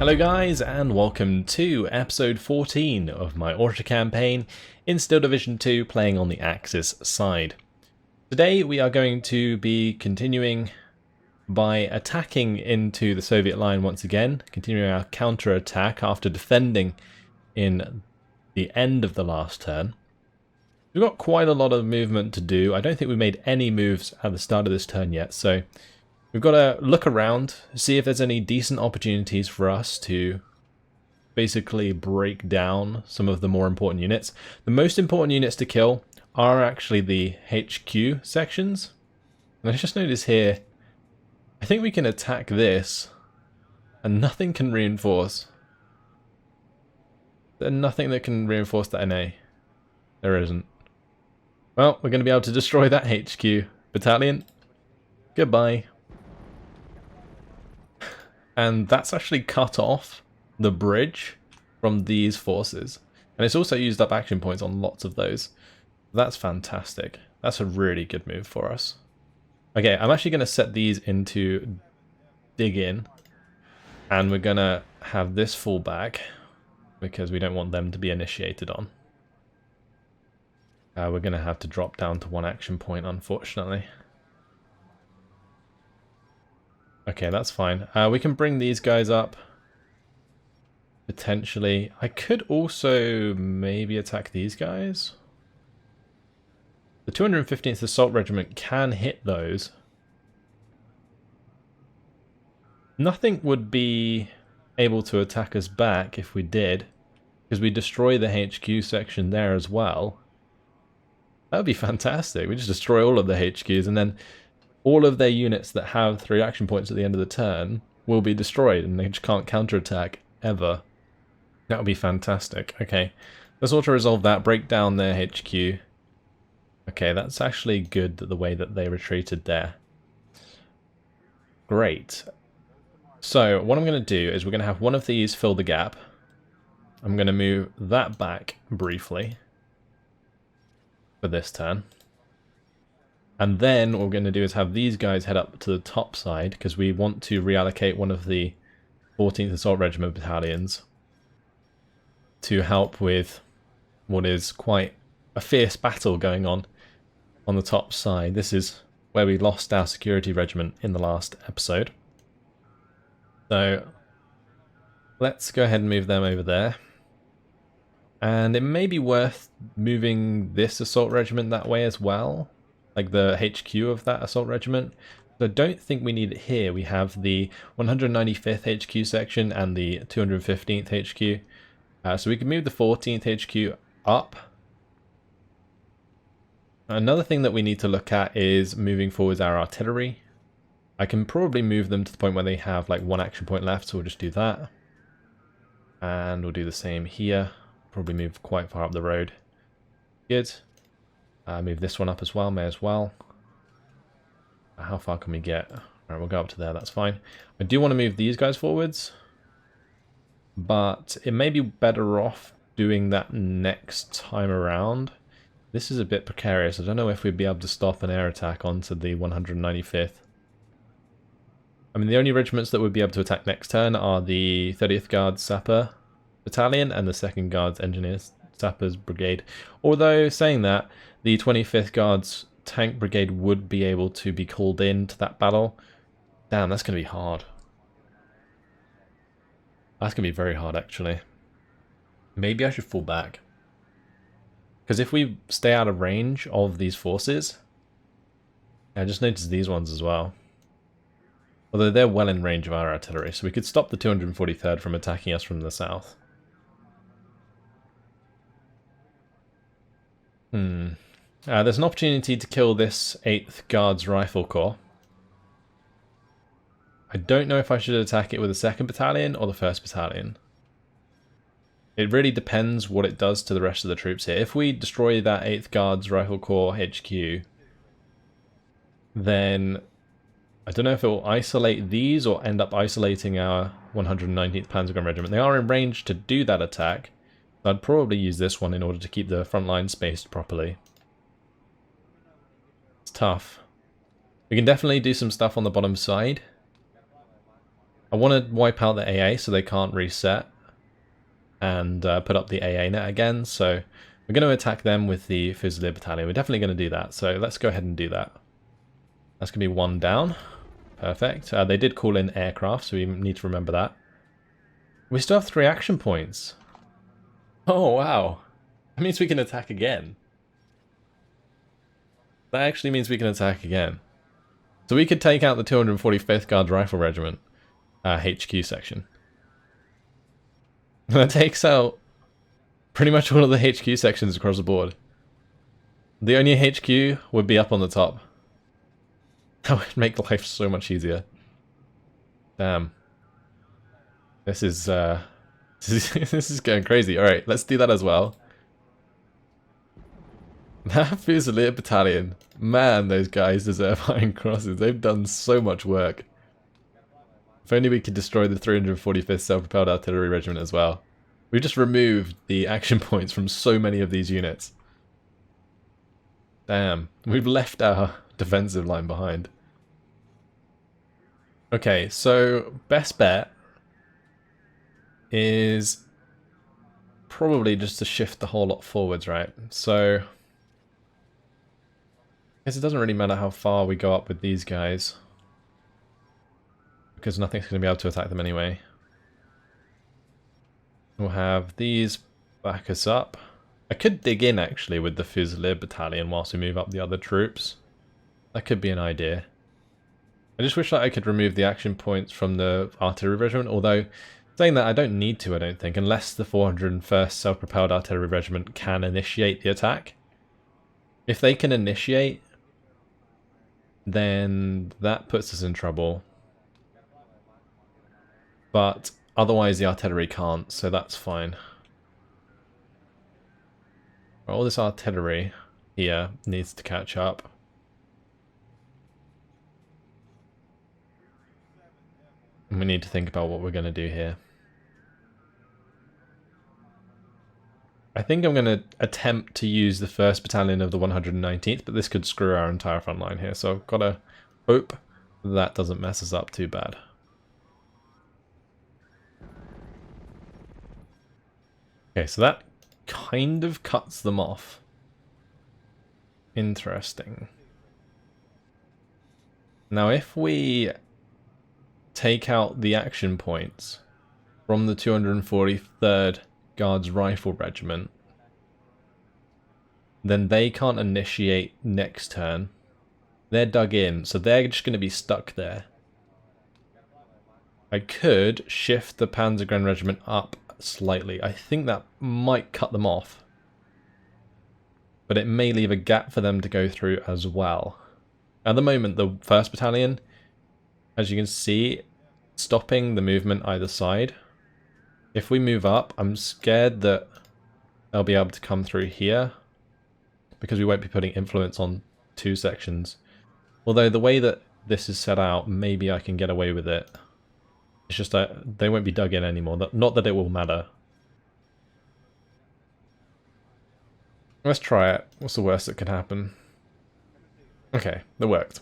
Hello guys, and welcome to episode 14 of my Orsha campaign in Steel Division 2 playing on the Axis side. Today we are going to be continuing by attacking into the Soviet line once again, continuing our counter-attack after defending in the end of the last turn. We've got quite a lot of movement to do. I don't think we made any moves at the start of this turn yet, so we've got to look around, see if there's any decent opportunities for us to basically break down some of the more important units. The most important units to kill are actually the HQ sections. And I just noticed here, I think we can attack this and nothing can reinforce. There's nothing that can reinforce that NA. There isn't. Well, we're going to be able to destroy that HQ battalion. Goodbye. And that's actually cut off the bridge from these forces. And it's also used up action points on lots of those. That's fantastic. That's a really good move for us. Okay, I'm actually going to set these into dig in. And we're going to have this fall back because we don't want them to be initiated on. We're going to have to drop down to one action point, unfortunately. Okay, that's fine. We can bring these guys up. Potentially. I could also maybe attack these guys. The 215th Assault Regiment can hit those. Nothing would be able to attack us back if we did, because we destroy the HQ section there as well. That would be fantastic. We just destroy all of the HQs and then all of their units that have 3 action points at the end of the turn will be destroyed and they just can't counterattack ever. That would be fantastic. Okay, let's auto-resolve that, break down their HQ. Okay, that's actually good the way that they retreated there. Great. So what I'm going to do is we're going to have one of these fill the gap. I'm going to move that back briefly for this turn. And then what we're going to do is have these guys head up to the top side because we want to reallocate one of the 14th Assault Regiment battalions to help with what is quite a fierce battle going on the top side. This is where we lost our security regiment in the last episode. So let's go ahead and move them over there. And it may be worth moving this assault regiment that way as well, like the HQ of that assault regiment. So I don't think we need it here. We have the 195th HQ section and the 215th HQ. So we can move the 14th HQ up. Another thing that we need to look at is moving forwards our artillery. I can probably move them to the point where they have like 1 action point left, so we'll just do that. And we'll do the same here. Probably move quite far up the road. Good. Move this one up as well, may as well. How far can we get? Alright, we'll go up to there, that's fine. I do want to move these guys forwards, but it may be better off doing that next time around. This is a bit precarious. I don't know if we'd be able to stop an air attack onto the 195th. I mean, the only regiments that would be able to attack next turn are the 30th Guards Sapper Battalion and the 2nd Guards Engineers Sappers Brigade. Although, saying that, the 25th Guards Tank Brigade would be able to be called in to that battle. Damn, that's going to be hard. That's going to be very hard, actually. Maybe I should fall back. Because if we stay out of range of these forces... I just noticed these ones as well. Although they're well in range of our artillery, so we could stop the 243rd from attacking us from the south. There's an opportunity to kill this 8th Guards Rifle Corps. I don't know if I should attack it with the 2nd Battalion or the 1st Battalion. It really depends what it does to the rest of the troops here. If we destroy that 8th Guards Rifle Corps HQ, then I don't know if it will isolate these or end up isolating our 119th Panzergrenadier Regiment. They are in range to do that attack. So I'd probably use this one in order to keep the front line spaced properly. It's tough. We can definitely do some stuff on the bottom side. I want to wipe out the AA so they can't reset and put up the AA net again. So we're going to attack them with the Fusilier Battalion. We're definitely going to do that. So let's go ahead and do that. That's going to be 1 down. Perfect. They did call in aircraft, so we need to remember that. We still have 3 action points. Oh, wow. That means we can attack again. That actually means we can attack again. So we could take out the 245th Guards Rifle Regiment HQ section. That takes out pretty much all of the HQ sections across the board. The only HQ would be up on the top. That would make life so much easier. Damn. This is this is going crazy. Alright, let's do that as well. That Fusilier Battalion. Man, those guys deserve Iron Crosses. They've done so much work. If only we could destroy the 345th Self-Propelled Artillery Regiment as well. We've just removed the action points from so many of these units. Damn, we've left our defensive line behind. Okay, so best bet is probably just to shift the whole lot forwards, right? So I guess it doesn't really matter how far we go up with these guys, because nothing's going to be able to attack them anyway. We'll have these back us up. I could dig in actually with the Fusilier Battalion whilst we move up the other troops. That could be an idea. I just wish that I could remove the action points from the Artillery Regiment, although saying that I don't need to, I don't think, unless the 401st Self-Propelled Artillery Regiment can initiate the attack. If they can initiate, then that puts us in trouble. But otherwise the artillery can't, so that's fine. All this artillery here needs to catch up. And we need to think about what we're going to do here. I think I'm going to attempt to use the 1st Battalion of the 119th, but this could screw our entire front line here, so I've got to hope that doesn't mess us up too bad. Okay, so that kind of cuts them off. Interesting. Now if we take out the action points from the 243rd Guards Rifle Regiment, then they can't initiate next turn. They're dug in, so they're just going to be stuck there. I could shift the Panzergren Regiment up slightly. I think that might cut them off, but it may leave a gap for them to go through as well. At the moment, the 1st Battalion, as you can see, stopping the movement either side. If we move up, I'm scared that they'll be able to come through here, because we won't be putting influence on 2 sections. Although the way that this is set out, maybe I can get away with it. It's just that they won't be dug in anymore. Not that it will matter. Let's try it. What's the worst that could happen? Okay, that worked.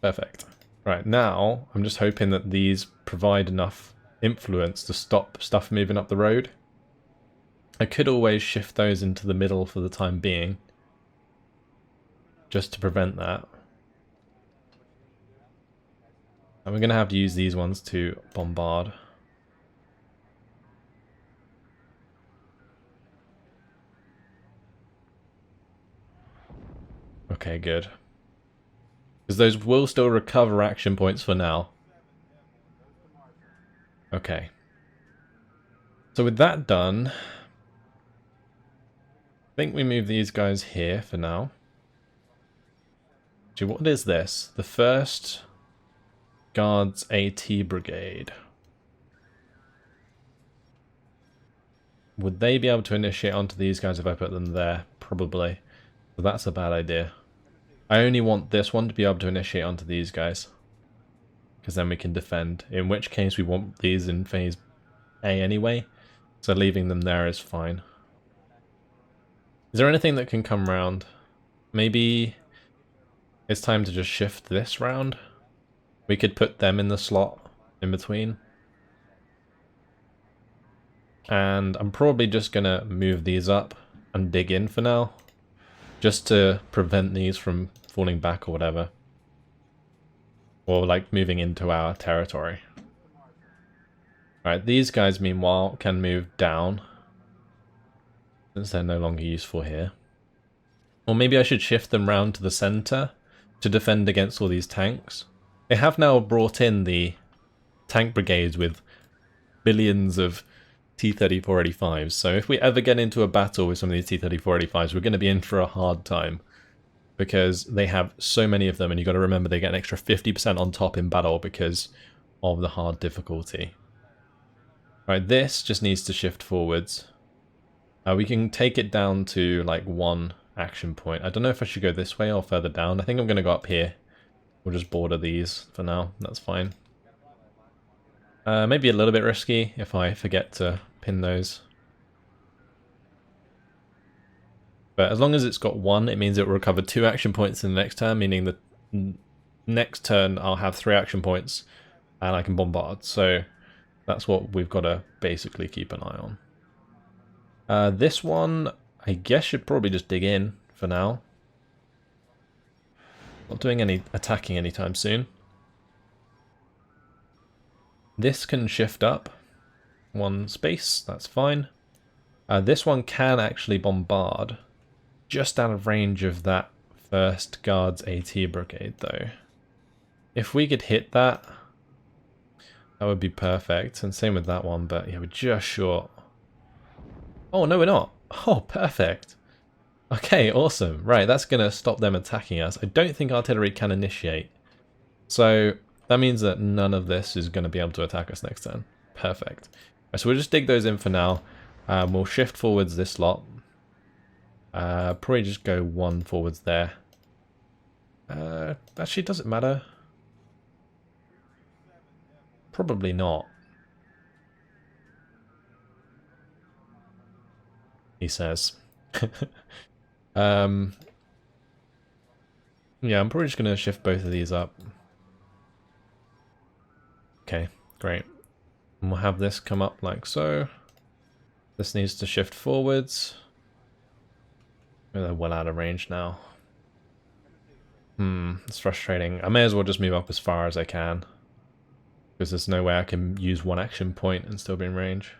Perfect. Right, now I'm just hoping that these provide enough influence to stop stuff moving up the road. I could always shift those into the middle for the time being, just to prevent that. And we're going to have to use these ones to bombard. Okay, good. Because those will still recover action points for now. Okay. So with that done, I think we move these guys here for now. Actually, what is this? The 1st Guards AT Brigade. Would they be able to initiate onto these guys if I put them there? Probably. So that's a bad idea. I only want this one to be able to initiate onto these guys, because then we can defend. In which case we want these in phase A anyway, so leaving them there is fine. Is there anything that can come round? Maybe it's time to just shift this round. We could put them in the slot in between. And I'm probably just going to move these up and dig in for now, just to prevent these from falling back or whatever. Or like moving into our territory. Alright, these guys meanwhile can move down, since they're no longer useful here. Or maybe I should shift them round to the center to defend against all these tanks. They have now brought in the tank brigades with billions of T-3485s, so if we ever get into a battle with some of these T-3485s, we're going to be in for a hard time. Because they have so many of them, and you've got to remember they get an extra 50% on top in battle because of the hard difficulty. Right, this just needs to shift forwards. We can take it down to like 1 action point. I don't know if I should go this way or further down. I think I'm going to go up here. We'll just border these for now. That's fine. Maybe a little bit risky if I forget to pin those. But as long as it's got 1, it means it will recover 2 action points in the next turn, meaning that next turn I'll have 3 action points and I can bombard. So that's what we've got to basically keep an eye on. This one, I guess, should probably just dig in for now. Not doing any attacking anytime soon. This can shift up 1 space, that's fine. This one can actually bombard. Just out of range of that 1st Guards AT brigade, though. If we could hit that, that would be perfect. And same with that one, but yeah, we're just short. Oh, no, we're not. Oh, perfect. Okay, awesome. Right, that's going to stop them attacking us. I don't think artillery can initiate. So that means that none of this is going to be able to attack us next turn. Perfect. Right, so we'll just dig those in for now. We'll shift forwards this lot. Probably just go 1 forwards there. Actually, does it matter? Probably not. He says. Yeah, I'm probably just going to shift both of these up. Okay, great. And we'll have this come up like so. This needs to shift forwards. They're well out of range now. It's frustrating. I may as well just move up as far as I can. Because there's no way I can use 1 action point and still be in range.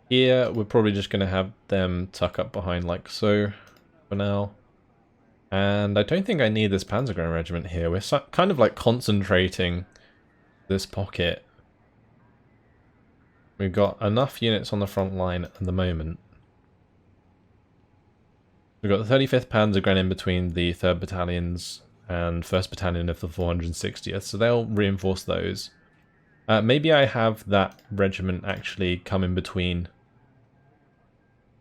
Here, we're probably just going to have them tuck up behind like so for now. And I don't think I need this Panzergrenadier regiment here. We're kind of like concentrating this pocket. We've got enough units on the front line at the moment. We've got the 35th Panzergrenadier in between the 3rd Battalions and 1st Battalion of the 460th, so they'll reinforce those. Maybe I have that regiment actually come in between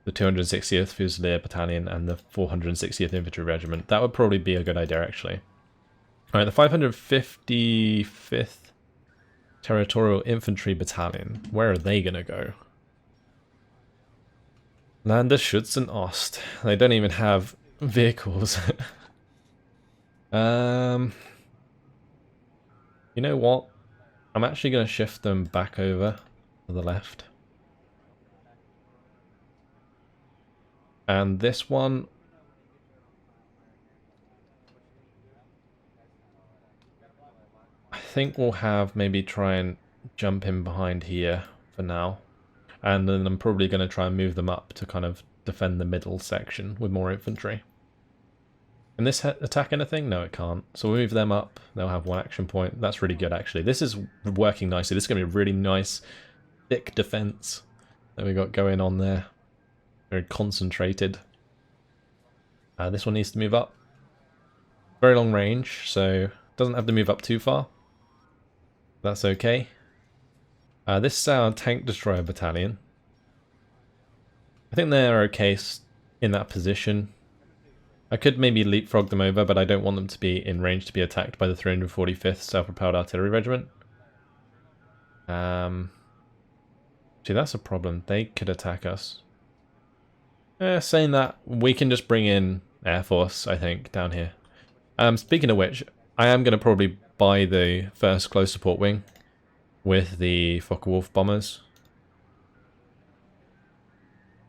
the 260th Fusilier Battalion and the 460th Infantry Regiment. That would probably be a good idea, actually. Alright, the 555th Territorial Infantry Battalion. Where are they going to go? Landesschützenost. They don't even have vehicles. You know what? I'm actually going to shift them back over to the left. And this one, I think we'll have maybe try and jump in behind here for now. And then I'm probably going to try and move them up to kind of defend the middle section with more infantry. Can this attack anything? No, it can't. So we'll move them up. They'll have 1 action point. That's really good, actually. This is working nicely. This is going to be a really nice, thick defense that we got going on there. Very concentrated. This one needs to move up. Very long range, so doesn't have to move up too far. That's okay. This is our Tank Destroyer Battalion. I think they're okay in that position. I could maybe leapfrog them over, but I don't want them to be in range to be attacked by the 345th Self-Propelled Artillery Regiment. See, that's a problem. They could attack us. Saying that, we can just bring in Air Force, I think, down here. Speaking of which, I am going to probably buy the first close support wing with the Focke-Wulf bombers,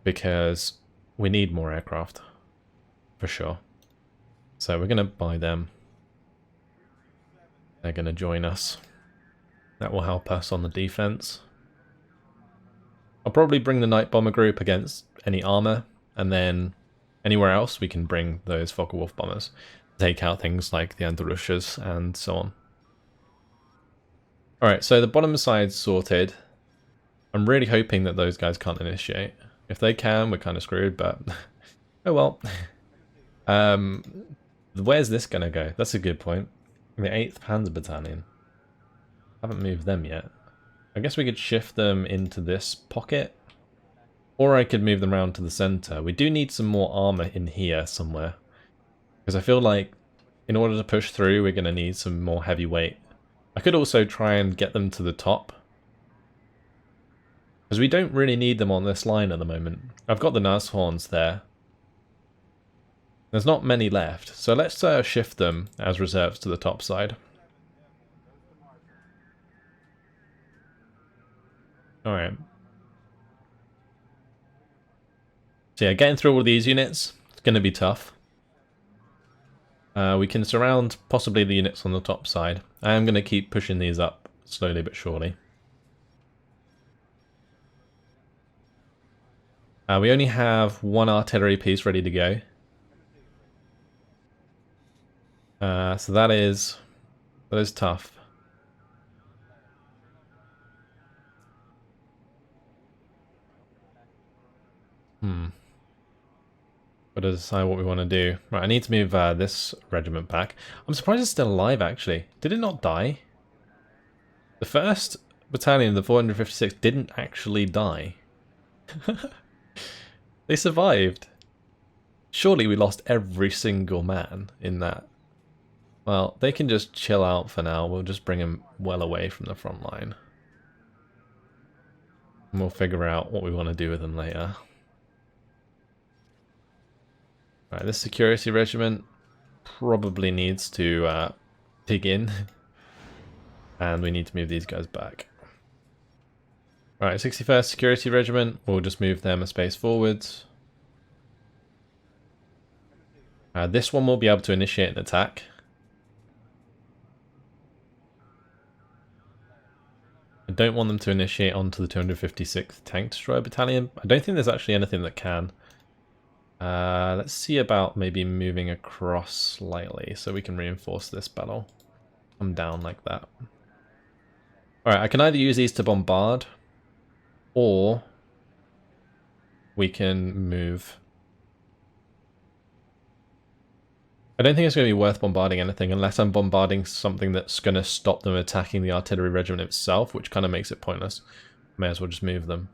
because we need more aircraft, for sure. So we're going to buy them. They're going to join us. That will help us on the defense. I'll probably bring the Night Bomber group against any armor, and then anywhere else we can bring those Focke-Wulf bombers. Take out things like the Andalusias and so on. Alright, so the bottom side's sorted. I'm really hoping that those guys can't initiate. If they can, we're kind of screwed, but oh well. Where's this going to go? That's a good point. The 8th Panzer Battalion. Haven't moved them yet. I guess we could shift them into this pocket. Or I could move them around to the center. We do need some more armor in here somewhere. Because I feel like in order to push through, we're going to need some more heavyweight. I could also try and get them to the top. Because we don't really need them on this line at the moment. I've got the Nashorns there. There's not many left, so let's shift them as reserves to the top side. Alright. So yeah, getting through all these units, it's going to be tough. We can surround possibly the units on the top side. I am going to keep pushing these up slowly but surely. We only have one artillery piece ready to go. So that is tough. Got to decide what we want to do. Right, I need to move this regiment back. I'm surprised it's still alive, actually. Did it not die? The 1st Battalion, the 456, didn't actually die. They survived. Surely we lost every single man in that. Well, they can just chill out for now. We'll just bring them well away from the front line. And we'll figure out what we want to do with them later. Right, this security regiment probably needs to dig in. And we need to move these guys back. Right, 61st Security Regiment, we'll just move them a space forwards. This one will be able to initiate an attack. I don't want them to initiate onto the 256th Tank Destroyer Battalion. I don't think there's actually anything that can. Let's see about maybe moving across slightly so we can reinforce this battle. Come down like that. Alright, I can either use these to bombard, or we can move. I don't think it's going to be worth bombarding anything unless I'm bombarding something that's going to stop them attacking the artillery regiment itself, which kind of makes it pointless. May as well just move them.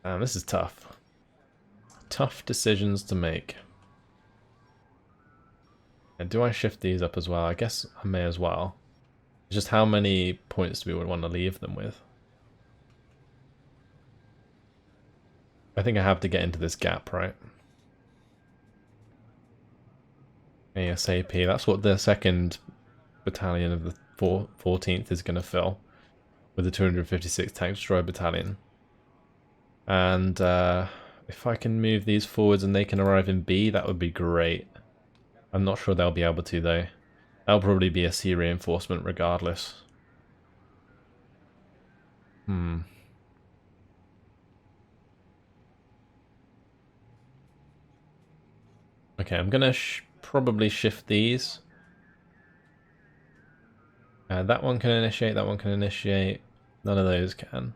This is tough. Tough decisions to make. And do I shift these up as well? I guess I may as well. Just how many points do we want to leave them with? I think I have to get into this gap, right? ASAP. That's what the 2nd Battalion of the 14th is going to fill. With the 256th Tank Destroyer Battalion. And if I can move these forwards and they can arrive in B, that would be great. I'm not sure they'll be able to, though. That'll probably be a C reinforcement regardless. Okay, I'm going to probably shift these. That one can initiate, that one can initiate. None of those can.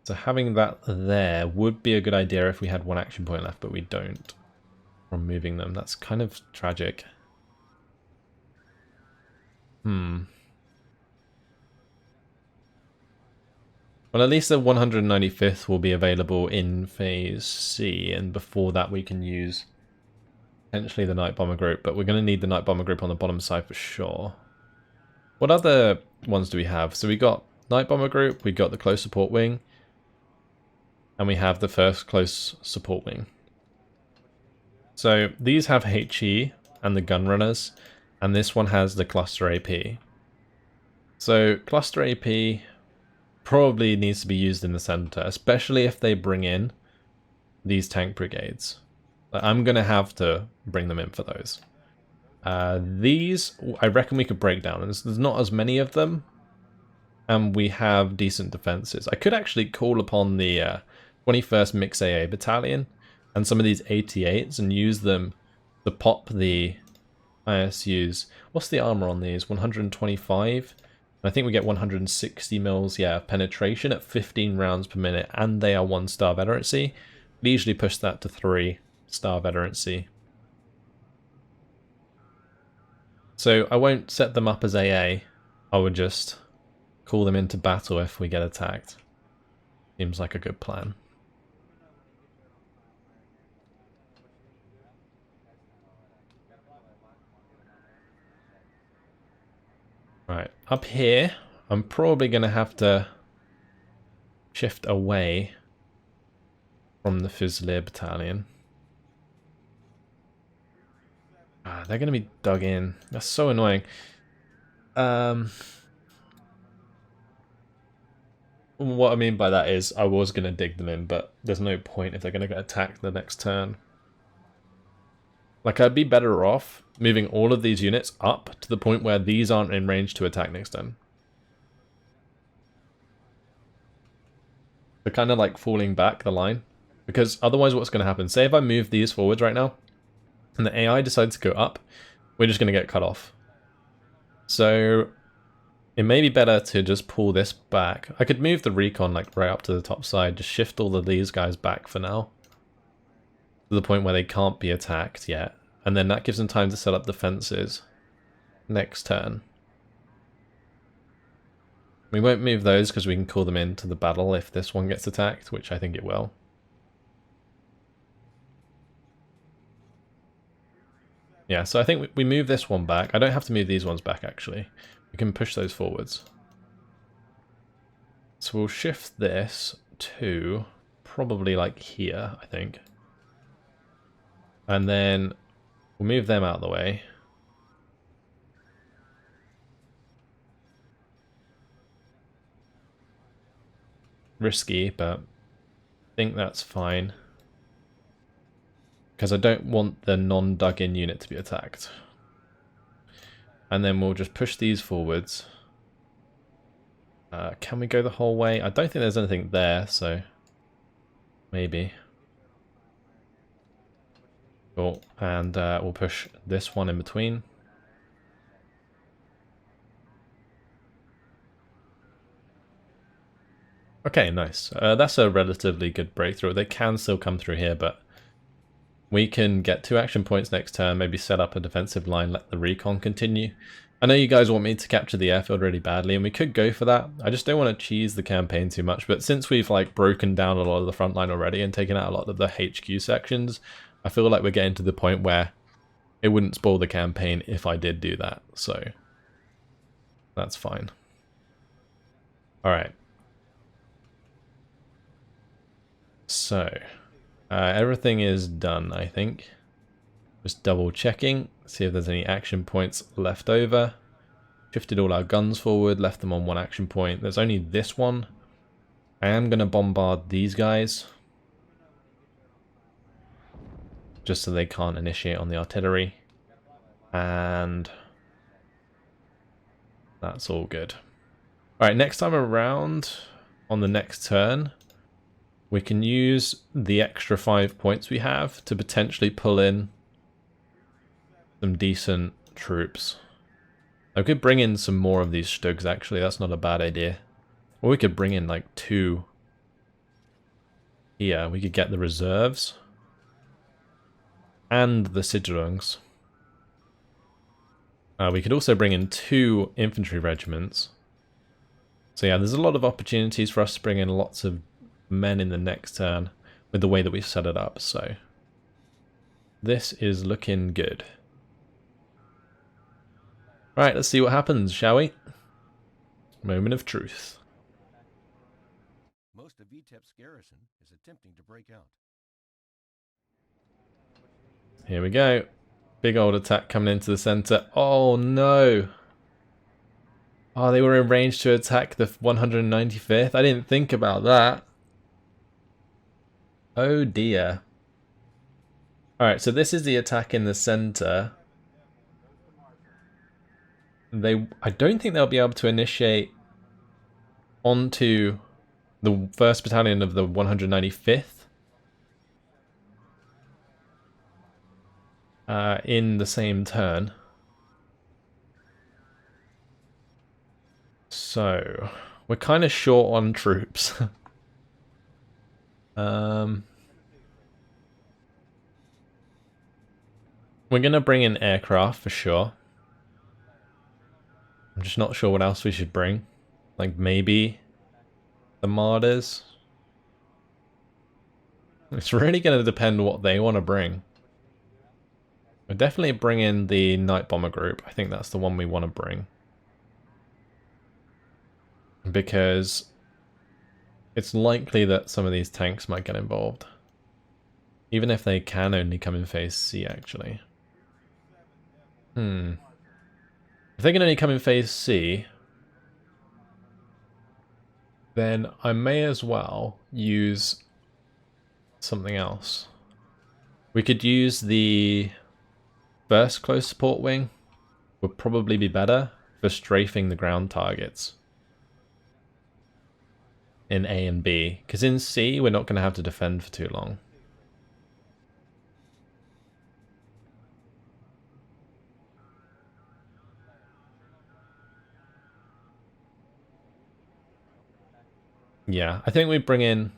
So having that there would be a good idea if we had one action point left, but we don't. From moving them. That's kind of tragic. Well, at least the 195th will be available in Phase C, and before that we can use potentially the Night Bomber Group, but we're going to need the Night Bomber Group on the bottom side for sure. What other ones do we have? So we got Night Bomber Group, we got the Close Support Wing, and we have the first Close Support Wing. So these have HE, and the gun runners, and this one has the cluster AP. So cluster AP probably needs to be used in the center, especially if they bring in these tank brigades. I'm going to have to bring them in for those. These, I reckon we could break down. There's not as many of them, and we have decent defenses. I could actually call upon the 21st Mix AA Battalion and some of these 88s and use them to pop the ISUs. What's the armor on these? 125? I think we get 160 mils, yeah, penetration at 15 rounds per minute, and they are 1-star veterancy. We usually push that to 3-star veterancy. So I won't set them up as AA. I would just call them into battle if we get attacked. Seems like a good plan. Right, up here, I'm probably going to have to shift away from the Fusilier Battalion. They're going to be dug in. That's so annoying. What I mean by that is I was going to dig them in, but there's no point if they're going to get attacked the next turn. Like, I'd be better off moving all of these units up to the point where these aren't in range to attack next turn. They're kind of like falling back the line. Because otherwise what's going to happen, say if I move these forwards right now, and the AI decides to go up, we're just going to get cut off. So it may be better to just pull this back. I could move the recon like right up to the top side, just shift all of these guys back for now. To the point where they can't be attacked yet. And then that gives them time to set up defenses next turn. We won't move those because we can call them into the battle if this one gets attacked, which I think it will. Yeah, so I think we move this one back. I don't have to move these ones back, actually. We can push those forwards. So we'll shift this to probably like here, I think. And then we'll move them out of the way. Risky, but I think that's fine. Because I don't want the non-dug-in unit to be attacked. And then we'll just push these forwards. Can we go the whole way? I don't think there's anything there, so maybe. Cool. And we'll push this one in between. Okay, nice. That's a relatively good breakthrough. They can still come through here, but we can get 2 action points next turn, maybe set up a defensive line, let the recon continue. I know you guys want me to capture the airfield really badly, and we could go for that. I just don't want to cheese the campaign too much, but since we've like broken down a lot of the front line already and taken out a lot of the HQ sections, I feel like we're getting to the point where it wouldn't spoil the campaign if I did do that, so that's fine. Alright. So, everything is done, I think. Just double checking, see if there's any action points left over. Shifted all our guns forward, left them on 1 action point. There's only this one. I am going to bombard these guys. Just so they can't initiate on the artillery. And that's all good. Alright, next time around, on the next turn, we can use the extra 5 points we have to potentially pull in some decent troops. I could bring in some more of these Stugs, actually. That's not a bad idea. Or we could bring in like 2 here. We could get the reserves and the Sigerungs. We could also bring in 2 infantry regiments. So yeah, there's a lot of opportunities for us to bring in lots of men in the next turn with the way that we've set it up. So this is looking good. Right, let's see what happens, shall we? Moment of truth. Most of Vitebsk's garrison is attempting to break out. Here we go. Big old attack coming into the center. Oh no! Oh, they were in range to attack the 195th? I didn't think about that. Oh dear. Alright, so this is the attack in the center. I don't think they'll be able to initiate onto the 1st Battalion of the 195th. In the same turn. So, we're kind of short on troops. We're going to bring in aircraft for sure. I'm just not sure what else we should bring. Like maybe the Martyrs. It's really going to depend what they want to bring. We'll definitely bring in the Night Bomber group. I think that's the one we want to bring. Because it's likely that some of these tanks might get involved. Even if they can only come in phase C, actually. If they can only come in phase C, then I may as well use something else. We could use the first close support wing. Would probably be better for strafing the ground targets in A and B, because in C we're not going to have to defend for too long. Yeah, I think we bring in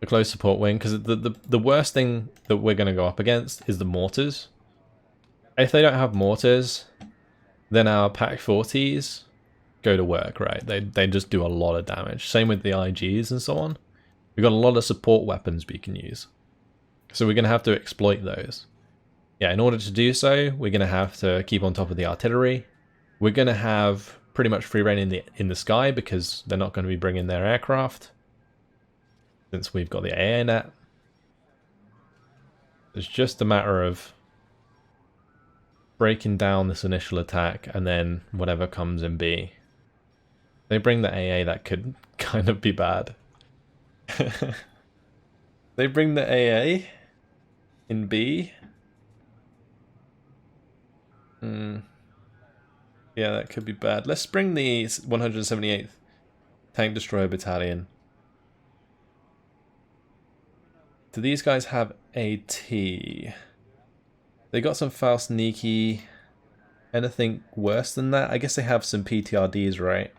the close support wing, because the worst thing that we're going to go up against is the mortars. If they don't have mortars, then our Pack 40s go to work, right? They just do a lot of damage. Same with the IGs and so on. We've got a lot of support weapons we can use. So we're going to have to exploit those. Yeah, in order to do so, we're going to have to keep on top of the artillery. We're going to have pretty much free reign in the sky, because they're not going to be bringing their aircraft, since we've got the AA net. It's just a matter of breaking down this initial attack, and then whatever comes in B. They bring the AA, that could kind of be bad. They bring the AA in B. Yeah, that could be bad. Let's bring the 178th Tank Destroyer Battalion. Do these guys have AT? They got some fast sneaky. Anything worse than that? I guess they have some PTRDs, right?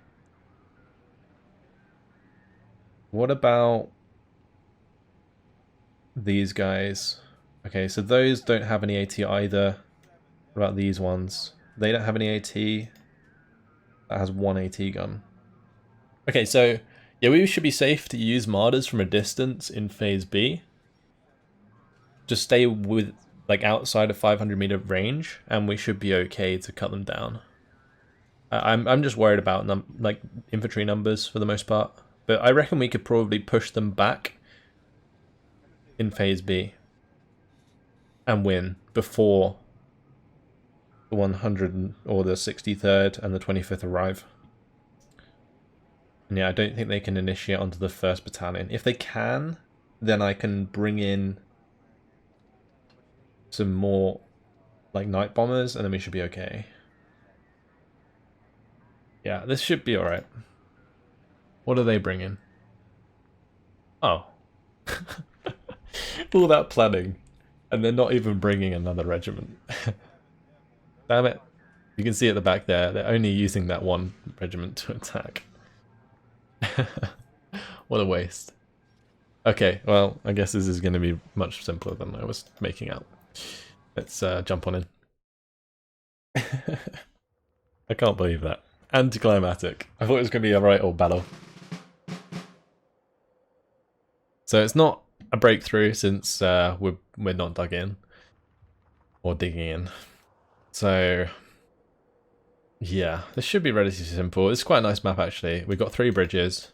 What about these guys? Okay, so those don't have any AT either. What about these ones? They don't have any AT. That has one AT gun. Okay, so yeah, we should be safe to use Martyrs from a distance in phase B. Just stay with like outside of 500-meter range, and we should be okay to cut them down. I'm just worried about like infantry numbers for the most part, but I reckon we could probably push them back in phase B and win before the 100 or the 63rd and the 25th arrive. And yeah, I don't think they can initiate onto the 1st Battalion. If they can, then I can bring in some more like night bombers, and then we should be okay. Yeah, this should be alright. What are they bringing? Oh. All that planning, and they're not even bringing another regiment. Damn it. You can see at the back there, they're only using that one regiment to attack. What a waste. Okay, well, I guess this is going to be much simpler than I was making out. Let's jump on in. I can't believe that. Anticlimactic. I thought it was going to be a right old battle. So it's not a breakthrough, since we're not dug in. Or digging in. So yeah, this should be relatively simple. It's quite a nice map actually. We've got 3 bridges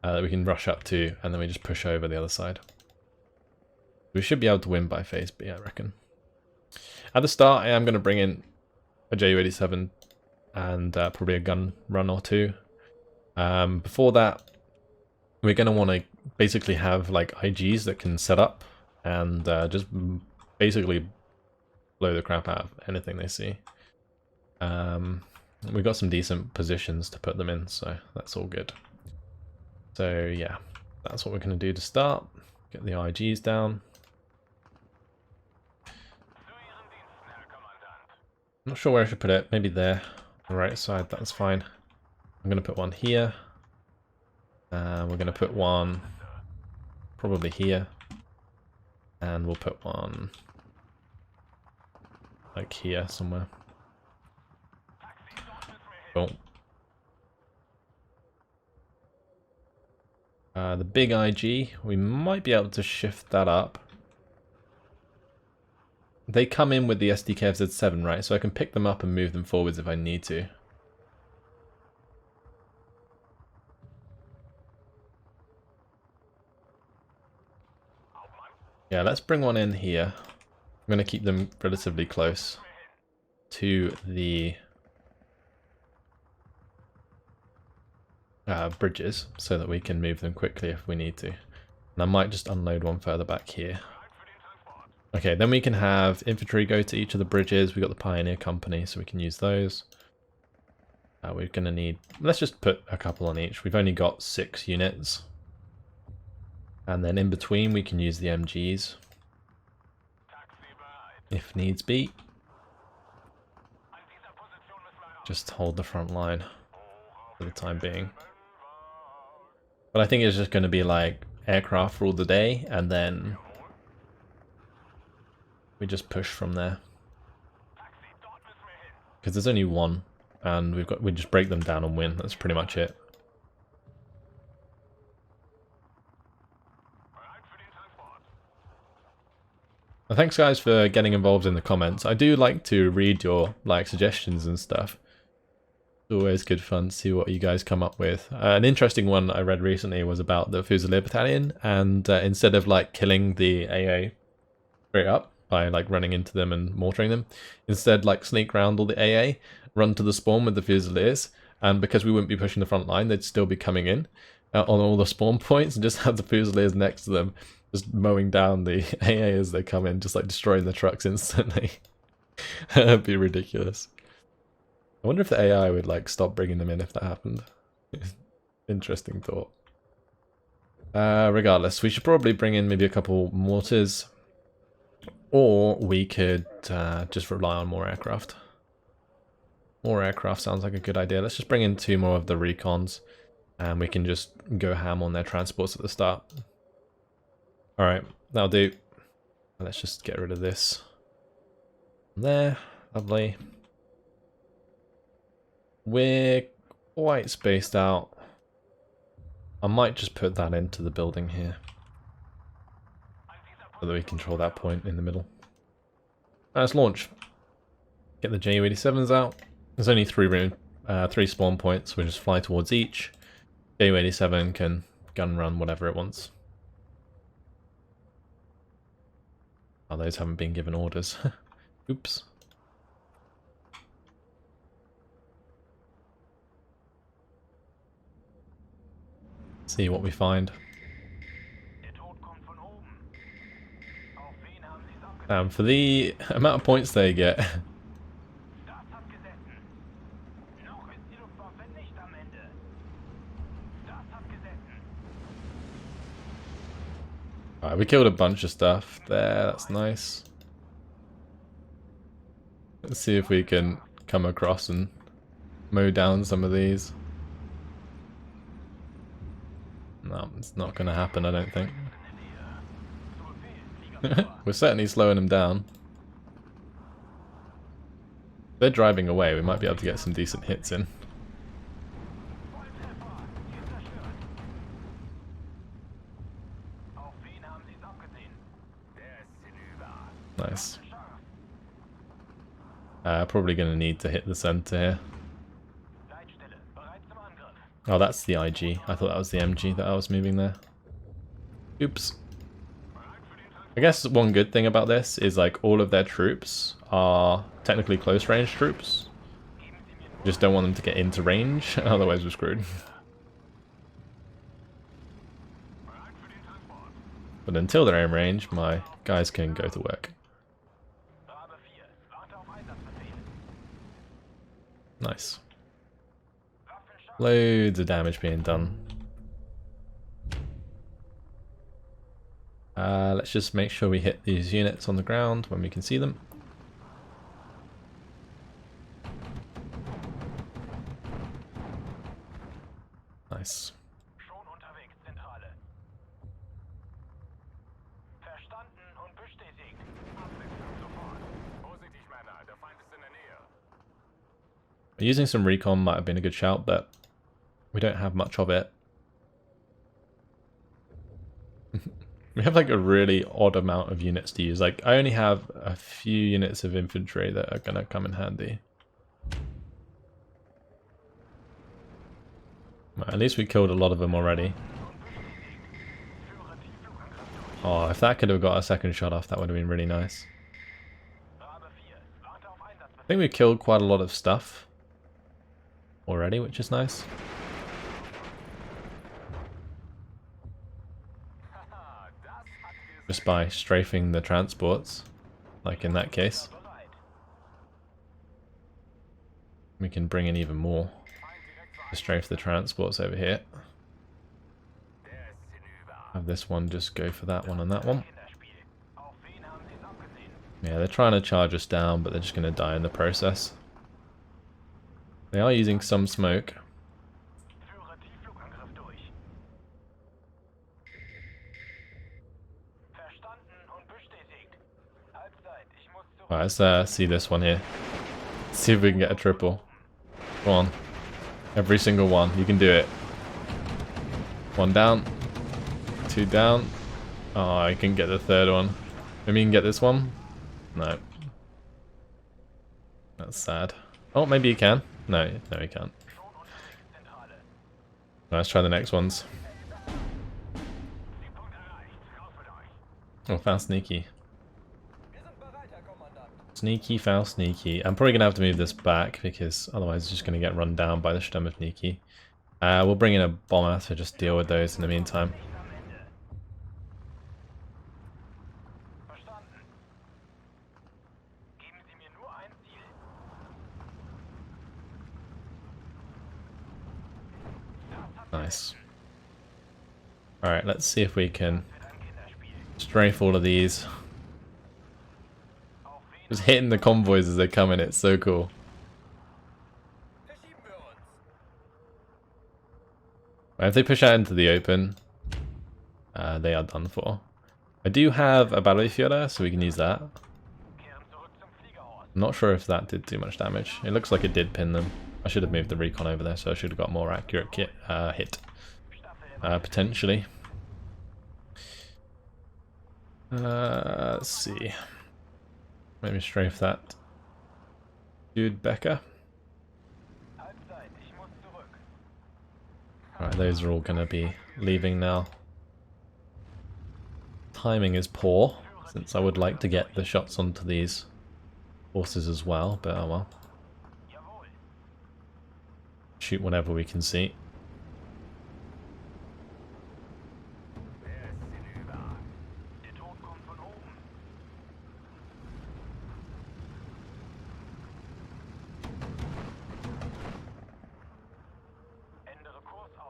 that we can rush up to, and then we just push over the other side. We should be able to win by phase B, I reckon. At the start, I am going to bring in a Ju-87 and probably a gun run or two. Before that, we're going to want to basically have like IGs that can set up and just basically blow the crap out of anything they see. We've got some decent positions to put them in, so that's all good. So yeah, that's what we're going to do to start. Get the IGs down. I'm not sure where I should put it. Maybe there, on the right side. That's fine. I'm going to put one here. We're going to put one probably here. And we'll put one like here somewhere. Cool. The big IG, we might be able to shift that up. They come in with the SDKFZ7, right? So I can pick them up and move them forwards if I need to. Yeah, let's bring one in here. I'm going to keep them relatively close to the bridges so that we can move them quickly if we need to. And I might just unload one further back here. Okay, then we can have infantry go to each of the bridges. We've got the Pioneer Company, so we can use those. We're going to need... Let's just put a couple on each. We've only got 6 units. And then in between, we can use the MGs. If needs be. Just hold the front line for the time being. But I think it's just going to be like aircraft rule the day, and then we just push from there. Because there's only one, and we just break them down and win. That's pretty much it. Well, thanks guys for getting involved in the comments. I do like to read your suggestions and stuff. It's always good fun to see what you guys come up with. An interesting one I read recently was about the Fusilier Battalion, and instead of killing the AA straight up by running into them and mortaring them, instead sneak around all the AA, run to the spawn with the Fusiliers, and because we wouldn't be pushing the front line, they'd still be coming in on all the spawn points, and just have the Fusiliers next to them, just mowing down the AA as they come in, just destroying the trucks instantly. That'd be ridiculous. I wonder if the AI would stop bringing them in if that happened. Interesting thought. Regardless, we should probably bring in maybe a couple mortars, or we could just rely on more aircraft. More aircraft sounds like a good idea. Let's just bring in 2 more of the recons, and we can just go ham on their transports at the start. Alright, that'll do. Let's just get rid of this. There, lovely. We're quite spaced out. I might just put that into the building here, so that we control that point in the middle. Let's launch. Get the Ju-87s out. There's only 3 spawn points, so we just fly towards each. Ju-87 can gun run whatever it wants. Oh, those haven't been given orders. Oops. See what we find. For the amount of points they get. Alright, we killed a bunch of stuff there, that's nice. Let's see if we can come across and mow down some of these. No, it's not going to happen, I don't think. We're certainly slowing them down. If they're driving away, we might be able to get some decent hits in. Nice. Probably going to need to hit the center here. Oh, that's the IG. I thought that was the MG that I was moving there. Oops. I guess one good thing about this is like all of their troops are technically close range troops. Just don't want them to get into range, otherwise we're screwed. But until they're in range, my guys can go to work. Nice. Loads of damage being done. Let's just make sure we hit these units on the ground when we can see them. Nice. Using some recon might have been a good shout, but we don't have much of it. We have like a really odd amount of units to use. Like I only have a few units of infantry that are gonna come in handy. Well, at least we killed a lot of them already. Oh, if that could have got a second shot off, that would have been really nice. I think we killed quite a lot of stuff already, which is nice. Just by strafing the transports, like in that case. We can bring in even more to strafe the transports over here. Have this one just go for that one and that one. Yeah, they're trying to charge us down, but they're just going to die in the process. They are using some smoke. Alright, let's see this one here. Let's see if we can get a triple. Go on. Every single one. You can do it. One down. Two down. Oh, I can get the third one. Maybe you can get this one? No. That's sad. Oh, maybe you can. No, you can't. Let's try the next ones. Oh, foul sneaky. Sneaky, foul sneaky. I'm probably going to have to move this back because otherwise it's just going to get run down by the Sturm sneaky. We'll bring in a bomber to just deal with those in the meantime. Nice. Alright, let's see if we can strafe all of these. Just hitting the convoys as they come in, it's so cool. If they push out into the open, they are done for. I do have a Battlefjorder, so we can use that. I'm not sure if that did too much damage. It looks like it did pin them. I should have moved the recon over there, so I should have got more accurate hit. Potentially. Let's see. Maybe strafe that dude Becker. Alright, those are all going to be leaving now. Timing is poor, since I would like to get the shots onto these horses as well, but oh well. Shoot whatever we can see.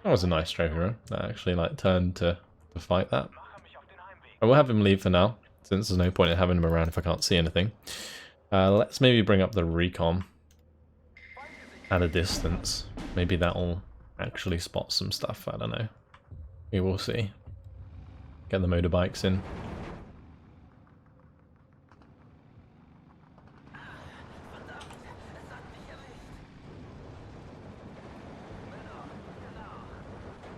That was a nice strafe hero. That actually like turned to fight that. I will have him leave for now, since there's no point in having him around if I can't see anything. Let's maybe bring up the recon at a distance. Maybe that'll actually spot some stuff, I don't know. We will see. Get the motorbikes in.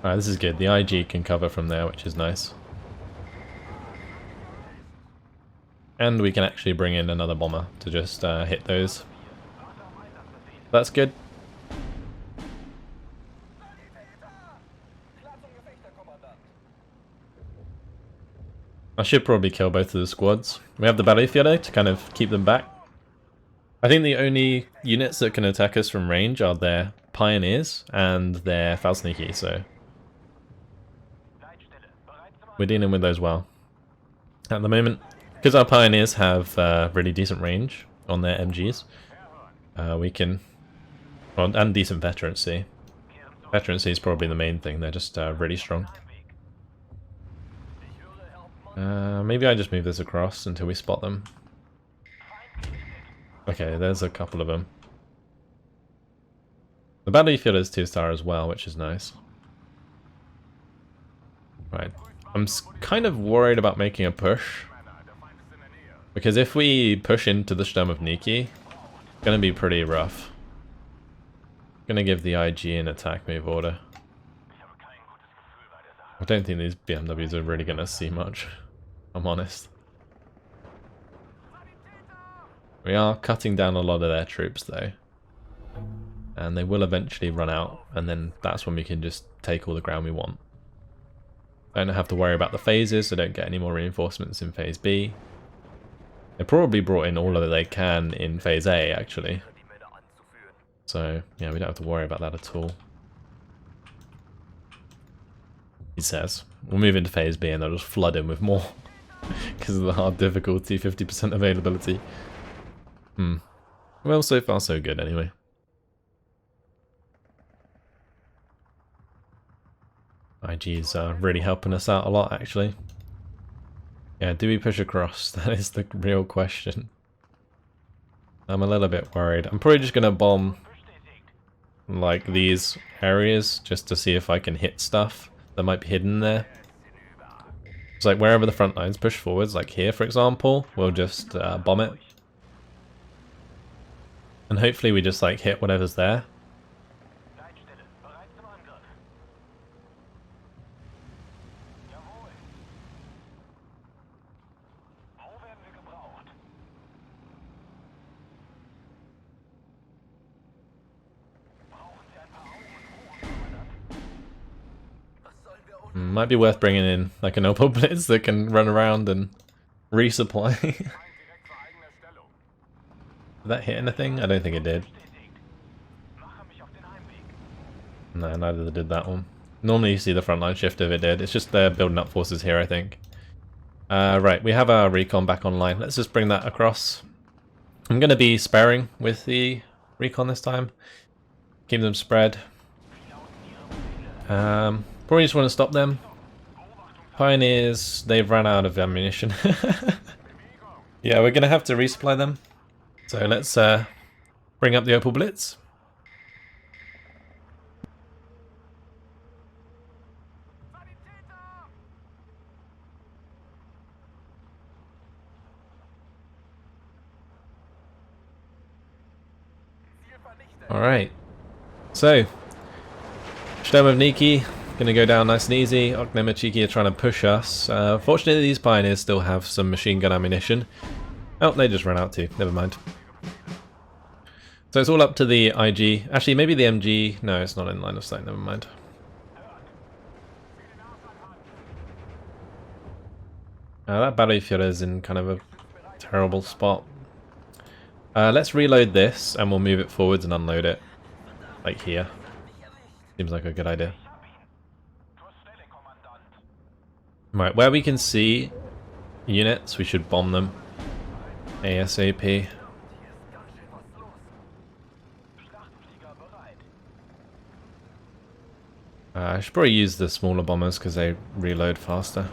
Alright, this is good. The IG can cover from there, which is nice. And we can actually bring in another bomber to just hit those. That's good. I should probably kill both of the squads. We have the battlefield to kind of keep them back. I think the only units that can attack us from range are their pioneers and their Falsniki, so we're dealing with those well. At the moment, because our pioneers have really decent range on their MGs, we can, well, and decent veterancy. Veterancy is probably the main thing, they're just really strong. Maybe I just move this across until we spot them. Okay, there's a couple of them. The battlefield is 2-star as well, which is nice. Right, I'm kind of worried about making a push. Because if we push into the Sturm of Niki, it's going to be pretty rough. I'm going to give the IG an attack move order. I don't think these BMWs are really going to see much, if I'm honest. We are cutting down a lot of their troops though. And they will eventually run out, and then that's when we can just take all the ground we want. I don't have to worry about the phases, so I don't get any more reinforcements in phase B. They probably brought in all that they can in phase A actually. So yeah, we don't have to worry about that at all. He says. We'll move into phase B and they'll just flood in with more. Because of the hard difficulty, 50% availability. Well, so far so good anyway. IG's really helping us out a lot actually. Yeah, do we push across? That is the real question. I'm a little bit worried. I'm probably just going to bomb like these areas just to see if I can hit stuff that might be hidden there. It's like wherever the front lines push forwards, like here for example, we'll just bomb it. And hopefully we just like hit whatever's there. Might be worth bringing in like an Opal Blitz that can run around and resupply. Did that hit anything? I don't think it did. No, neither did that one. Normally you see the frontline shift if it did. It's just they're building up forces here, I think. Right, we have our recon back online. Let's just bring that across. I'm going to be sparing with the recon this time. Keep them spread. Probably just want to stop them. Pioneers, they've run out of ammunition. Yeah, we're going to have to resupply them. So let's bring up the Opal Blitz. Alright. So, Sturm of Niki. Gonna go down nice and easy. Oknemachiki are trying to push us. Fortunately, these pioneers still have some machine gun ammunition. Oh, they just ran out too. Never mind. So it's all up to the IG. Actually, maybe the MG. No, it's not in line of sight. Never mind. That battlefield is in kind of a terrible spot. Let's reload this and we'll move it forwards and unload it. Like here. Seems like a good idea. Right, where we can see units, we should bomb them ASAP. I should probably use the smaller bombers because they reload faster.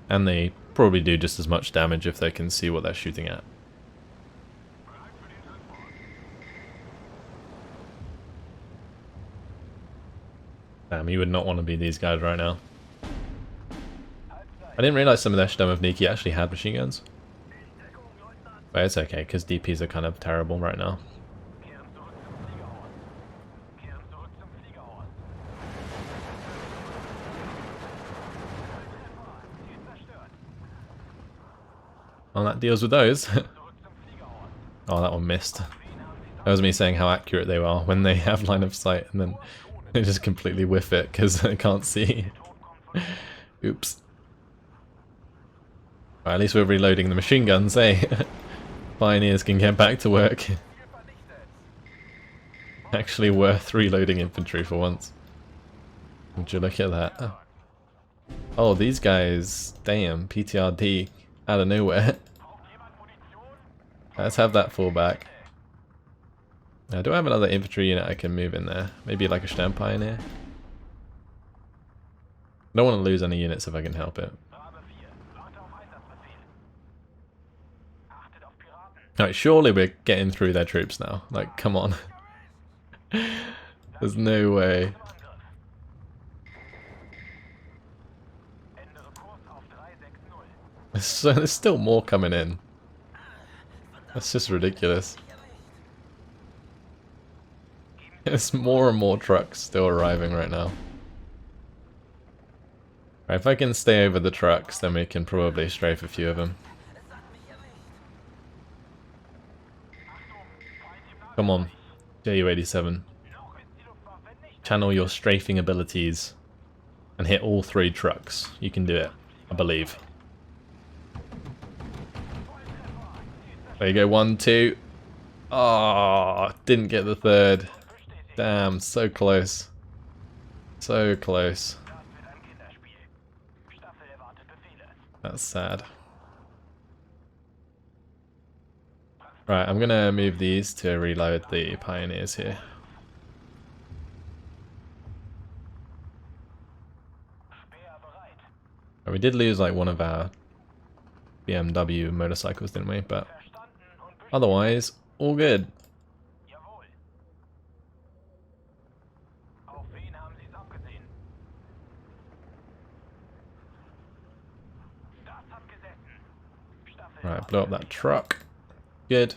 And they probably do just as much damage if they can see what they're shooting at. Damn, you would not want to be these guys right now. I didn't realize some of their Sturm of Niki actually had machine guns. But it's okay, because DPs are kind of terrible right now. Well, that deals with those. Oh, that one missed. That was me saying how accurate they are when they have line of sight, and then They just completely whiff it because I can't see. Oops. Well, at least we're reloading the machine guns, eh? Pioneers can get back to work. Actually worth reloading infantry for once. Would you look at that? Oh, these guys, damn, PTRD out of nowhere. Let's have that fallback. Now, do I have another infantry unit I can move in there? Maybe like a Stern Pioneer? I don't want to lose any units if I can help it. Alright, surely we're getting through their troops now. Like, come on. There's no way. So there's still more coming in. That's just ridiculous. There's more and more trucks still arriving right now. Right, if I can stay over the trucks, then we can probably strafe a few of them. Come on, JU-87. Channel your strafing abilities and hit all 3 trucks. You can do it, I believe. There you go, 1, 2. Oh, didn't get the 3rd. Damn, so close. So close. That's sad. Right, I'm gonna move these to reload the Pioneers here. We did lose like one of our BMW motorcycles, didn't we? But otherwise, all good. Right, blow up that truck. Good.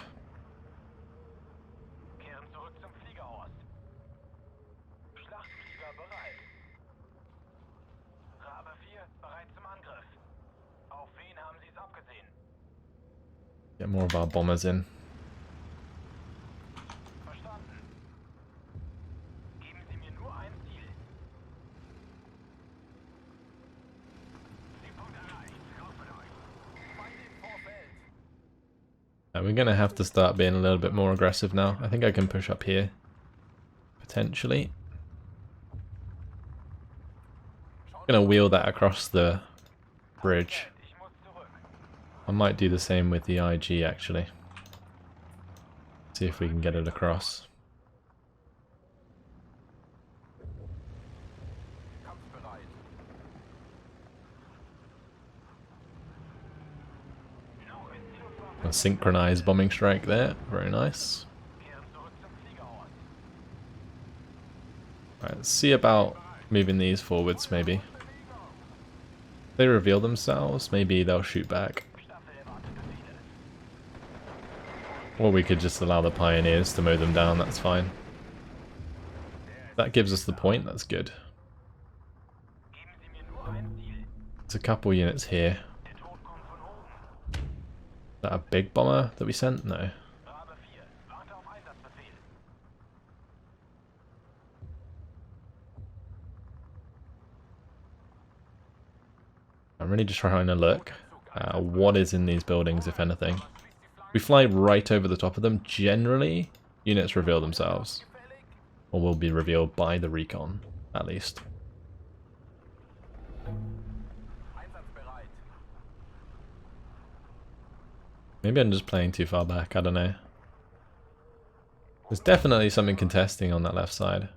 Get more of our bombers in. We're going to have to start being a little bit more aggressive now. I think I can push up here. Potentially. I'm going to wheel that across the bridge. I might do the same with the IG actually. See if we can get it across. A synchronized bombing strike there, very nice. Right, let's see about moving these forwards maybe. If they reveal themselves, maybe they'll shoot back. Or we could just allow the Pioneers to mow them down, that's fine. That gives us the point, that's good. There's a couple units here. Is that a big bomber that we sent? No. I'm really just trying to look what is in these buildings, if anything. We fly right over the top of them. Generally, units reveal themselves. Or will be revealed by the recon, at least. Maybe I'm just playing too far back, I don't know. There's definitely something contesting on that left side.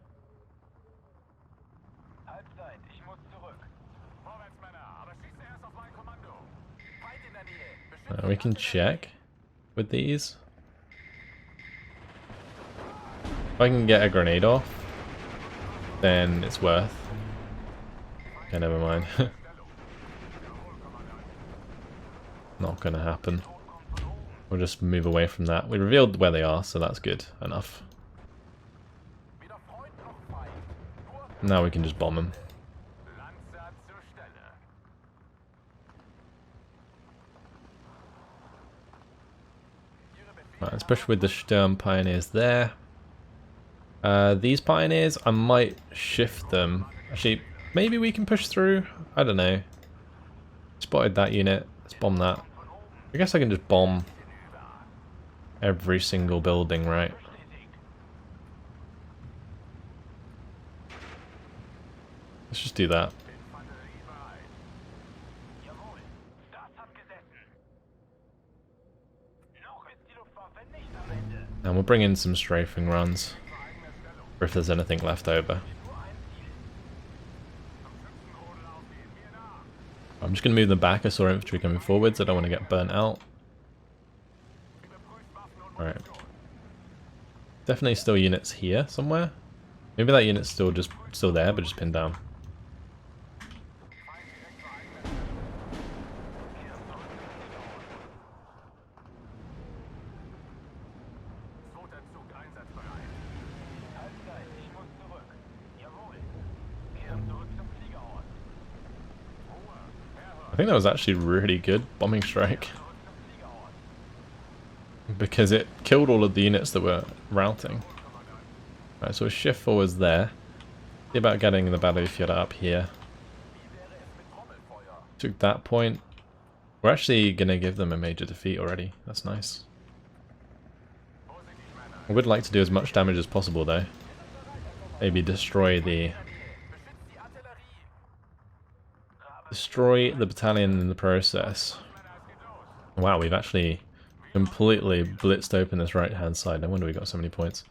We can check with these. If I can get a grenade off, then it's worth. Okay, never mind. Not gonna happen. We'll just move away from that. We revealed where they are, so that's good enough. Now we can just bomb them. Right, let's push with the Sturm Pioneers there. These pioneers, I might shift them. Actually, maybe we can push through? I don't know. Spotted that unit. Let's bomb that. I guess I can just bomb every single building, right? Let's just do that. And we'll bring in some strafing runs, or if there's anything left over. I'm just going to move them back. I saw infantry coming forwards. I don't want to get burnt out. Alright. Definitely still units here somewhere. Maybe that unit's still there, but just pinned down. I think that was actually really good bombing strike. Because it killed all of the units that were routing. Right, so we'll shift forwards there. See about getting the battlefield up here. Took that point. We're actually going to give them a major defeat already. That's nice. I would like to do as much damage as possible though. Maybe destroy the battalion in the process. Wow, we've actually completely blitzed open this right hand side. No wonder we got so many points.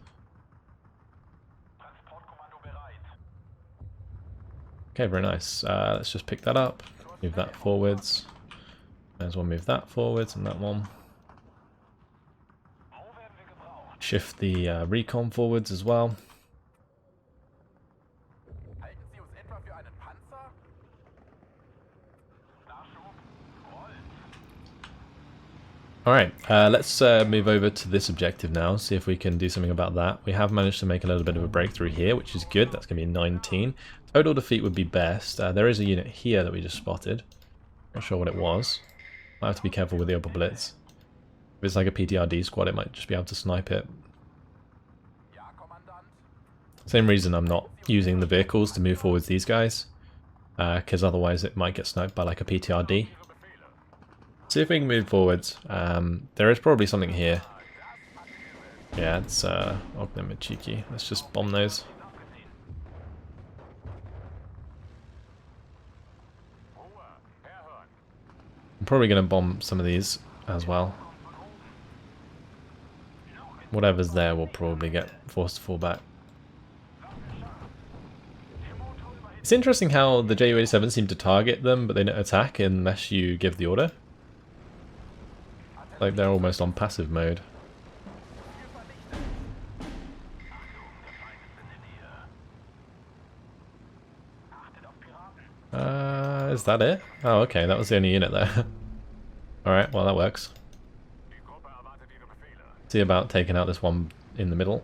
Okay, very nice. Let's just pick that up. Move that forwards. May as well move that forwards and that one. Shift the recon forwards as well. Alright, let's move over to this objective now, see if we can do something about that. We have managed to make a little bit of a breakthrough here, which is good. That's going to be 19. Total defeat would be best. There is a unit here that we just spotted. Not sure what it was. I have to be careful with the upper blitz. If it's like a PTRD squad, it might just be able to snipe it. Same reason I'm not using the vehicles to move forwards these guys, because otherwise it might get sniped by like a PTRD. See if we can move forwards. There is probably something here. Yeah, it's Ogden and Cheeky. Let's just bomb those. I'm probably going to bomb some of these as well. Whatever's there will probably get forced to fall back. It's interesting how the Ju-87 seem to target them, but they don't attack unless you give the order. Like they're almost on passive mode. Is that it? Oh, okay, that was the only unit there. Alright, well that works. See about taking out this one in the middle.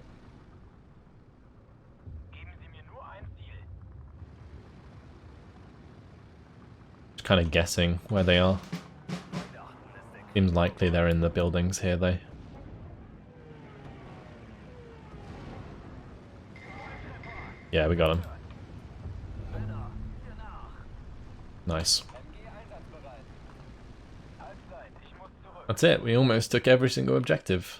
Just kind of guessing where they are. Seems likely they're in the buildings here though. Yeah, we got them. Nice. That's it, we almost took every single objective.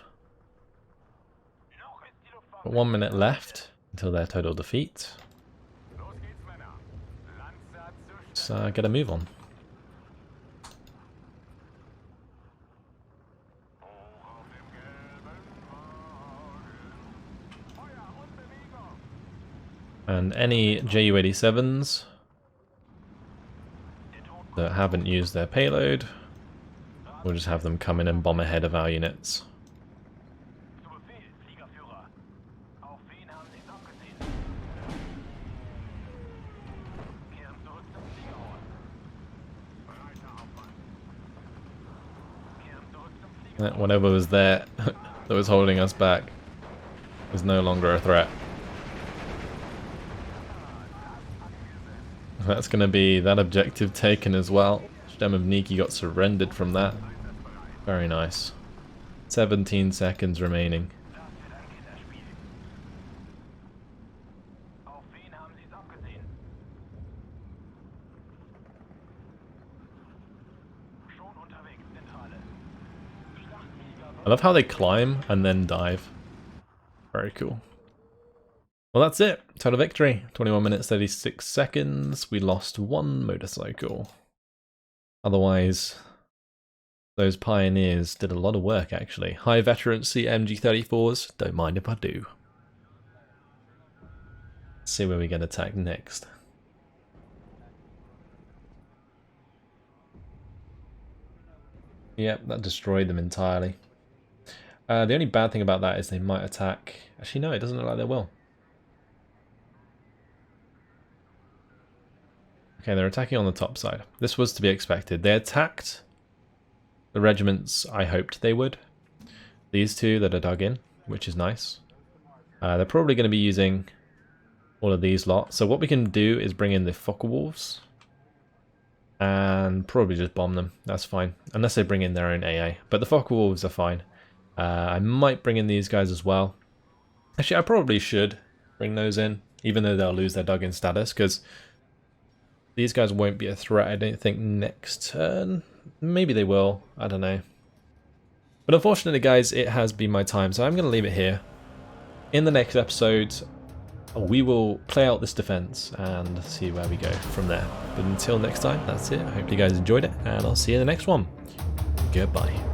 Got 1 minute left until their total defeat. Let's get a move on. And any Ju-87s that haven't used their payload, we'll just have them come in and bomb ahead of our units. Whatever was there that was holding us back is no longer a threat. That's going to be that objective taken as well. Stem of Niki got surrendered from that. Very nice. 17 seconds remaining. I love how they climb and then dive. Very cool. Well, that's it. Total victory. 21 minutes, 36 seconds. We lost 1 motorcycle. Otherwise, those pioneers did a lot of work, actually. High veterancy MG34s. Don't mind if I do. Let's see where we get attacked next. Yep, that destroyed them entirely. The only bad thing about that is they might attack... Actually, no, it doesn't look like they will. Okay, they're attacking on the top side. This was to be expected. They attacked the regiments I hoped they would. These two that are dug in, which is nice. They're probably going to be using all of these lot. So what we can do is bring in the Fokker Wolves. And probably just bomb them. That's fine. Unless they bring in their own AA. But the Fokker Wolves are fine. I might bring in these guys as well. Actually, I probably should bring those in. Even though they'll lose their dug-in status. Because these guys won't be a threat, I don't think, next turn. Maybe they will. I don't know. But unfortunately, guys, it has been my time. So I'm going to leave it here. In the next episode, we will play out this defense and see where we go from there. But until next time, that's it. I hope you guys enjoyed it, and I'll see you in the next one. Goodbye.